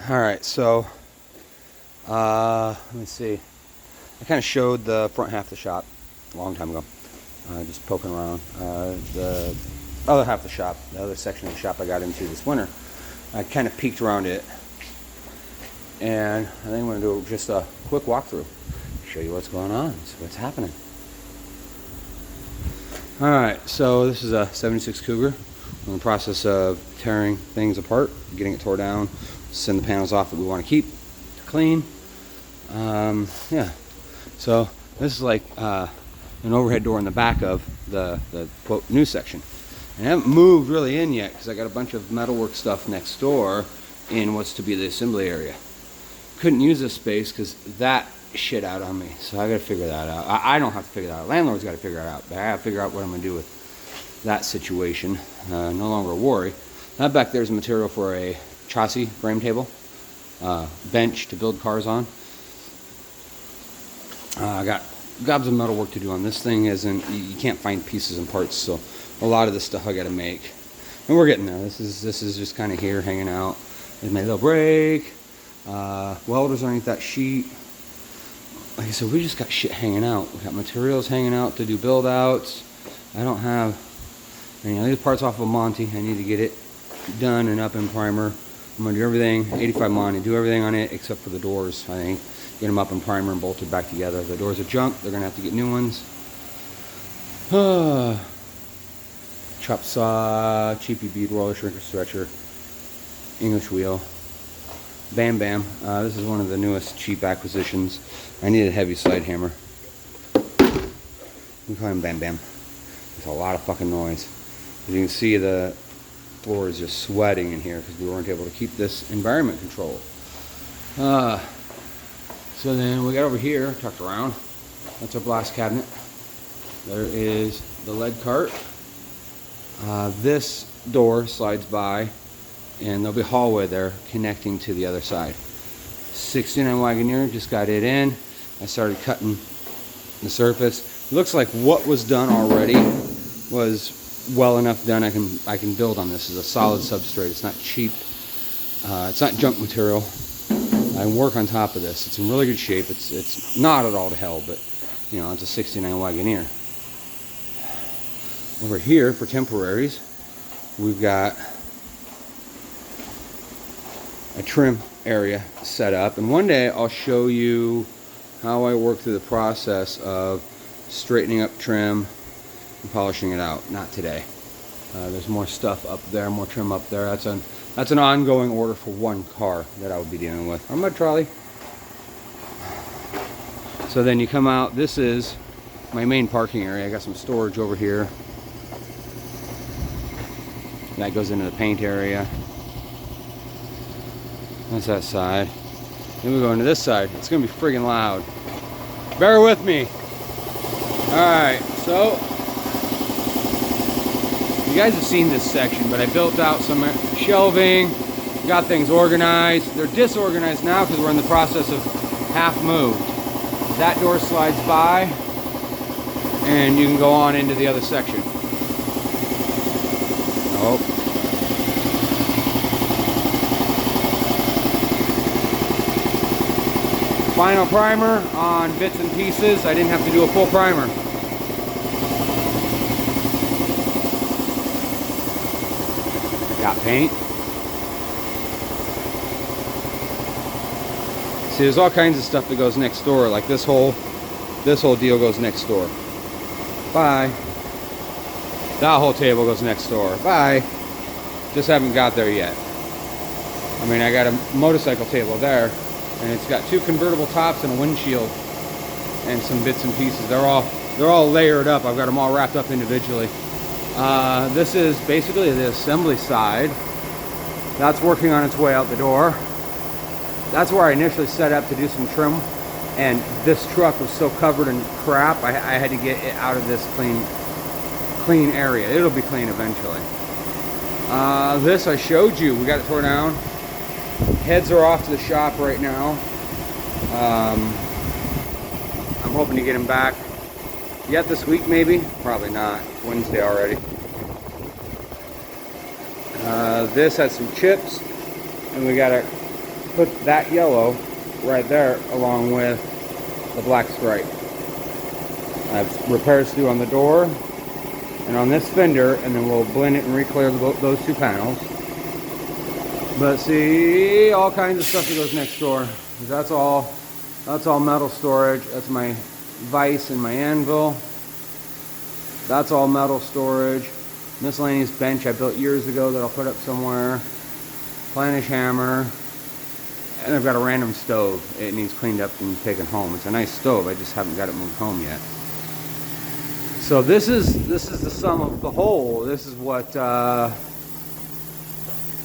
All right, so let me see. I kind of showed the front half of the shop a long time ago, just poking around. The other half of the shop, the other section of the shop I got into this winter, I kind of peeked around it, and I think I'm going to do just a quick walkthrough, show you what's going on, see what's happening. All right, so this is a 76 Cougar. We're in the process of tearing things apart, getting it tore down, send the panels off that we want to keep to clean. Yeah, so this is like an overhead door in the back of the quote new section. And I haven't moved really in yet because I got a bunch of metalwork stuff next door in what's to be the assembly area. Couldn't use this space because that shit out on me, so I got to figure that out. I don't have to figure that out. Landlord's got to figure it out, but I got to figure out what I'm going to do with that situation. No longer a worry. That back there is material for a chassis frame table, bench to build cars on. I got gobs of metal work to do on this thing. You can't find pieces and parts, so a lot of this stuff I got to make, and we're getting there. This is just kind of here hanging out. There's my little brake. Welders underneath that sheet. Like I said, we just got shit hanging out. We got materials hanging out to do build outs. I don't have any of these parts off of Monty. I need to get it done and up in primer. I'm gonna do everything 85 Monty, do everything on it except for the doors. I think get them up in primer and bolted back together. The doors are junk. They're gonna have to get new ones. Chop saw, cheapy bead roller, shrinker stretcher, English wheel. Bam Bam. This is one of the newest cheap acquisitions. I need a heavy slide hammer. We call him Bam Bam. There's a lot of fucking noise. As you can see, the floor is just sweating in here because we weren't able to keep this environment controlled. So then we got over here, tucked around. That's our blast cabinet. There is the lead cart. This door slides by, and there'll be a hallway there connecting to the other side. 69 Wagoneer, just got it in. I started cutting the surface. Looks like what was done already was well enough done. I can build on this as a solid substrate. It's not cheap. It's not junk material. I can work on top of this. It's in really good shape. It's not at all to hell, but you know, it's a 69 Wagoneer. Over here for temporaries, we've got a trim area set up, and one day I'll show you how I work through the process of straightening up trim and polishing it out. Not today. There's more stuff up there, more trim up there. That's an ongoing order for one car that I will be dealing with on my trolley. So then you come out. This is my main parking area. I got some storage over here. That goes into the paint area. That's that side. Then we go into this side. It's gonna be friggin' loud. Bear with me. Alright, so you guys have seen this section, but I built out some shelving, got things organized. They're disorganized now because we're in the process of half moved. That door slides by, and you can go on into the other section. Nope. Final primer on bits and pieces. I didn't have to do a full primer. Got paint. See, there's all kinds of stuff that goes next door. Like this whole deal goes next door. Bye. That whole table goes next door. Bye. Just haven't got there yet. I mean, I got a motorcycle table there, and it's got two convertible tops and a windshield and some bits and pieces. They're all layered up. I've got them all wrapped up individually. This is basically the assembly side. That's working on its way out the door. That's where I initially set up to do some trim, and this truck was so covered in crap, I had to get it out of this clean area. It'll be clean eventually. This I showed you. We got it tore down. Heads are off to the shop right now. I'm hoping to get them back yet this week, maybe. Probably not. It's Wednesday already. This has some chips, and we got a put that yellow right there along with the black stripe. I have repairs to do on the door and on this fender, and then we'll blend it and re-clear those two panels. But see, all kinds of stuff that goes next door. That's all metal storage. That's my vise and my anvil. That's all metal storage. Miscellaneous bench I built years ago that I'll put up somewhere. Planish hammer. And I've got a random stove. It needs cleaned up and taken home. It's a nice stove. I just haven't got it moved home yet. So this is the sum of the whole. This is what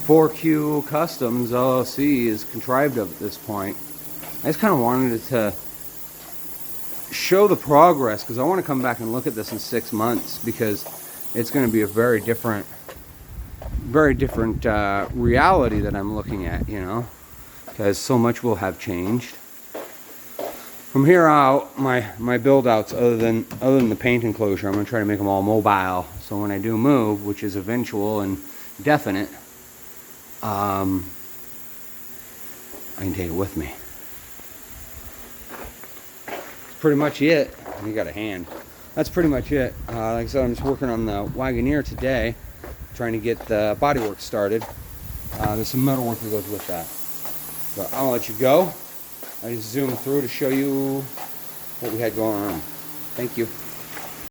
4Q Kustoms LLC is contrived of at this point. I just kind of wanted it to show the progress, because I want to come back and look at this in 6 months, because it's going to be a very different reality that I'm looking at, you know, because so much will have changed. From here out, my build outs, other than the paint enclosure, I'm going to try to make them all mobile, so when I do move, which is eventual and definite, I can take it with me. That's pretty much it. You got a hand. That's pretty much it. Like I said, I'm just working on the Wagoneer today, trying to get the bodywork started. There's some metal work that goes with that. But I'll let you go. I just zoomed through to show you what we had going on. Thank you.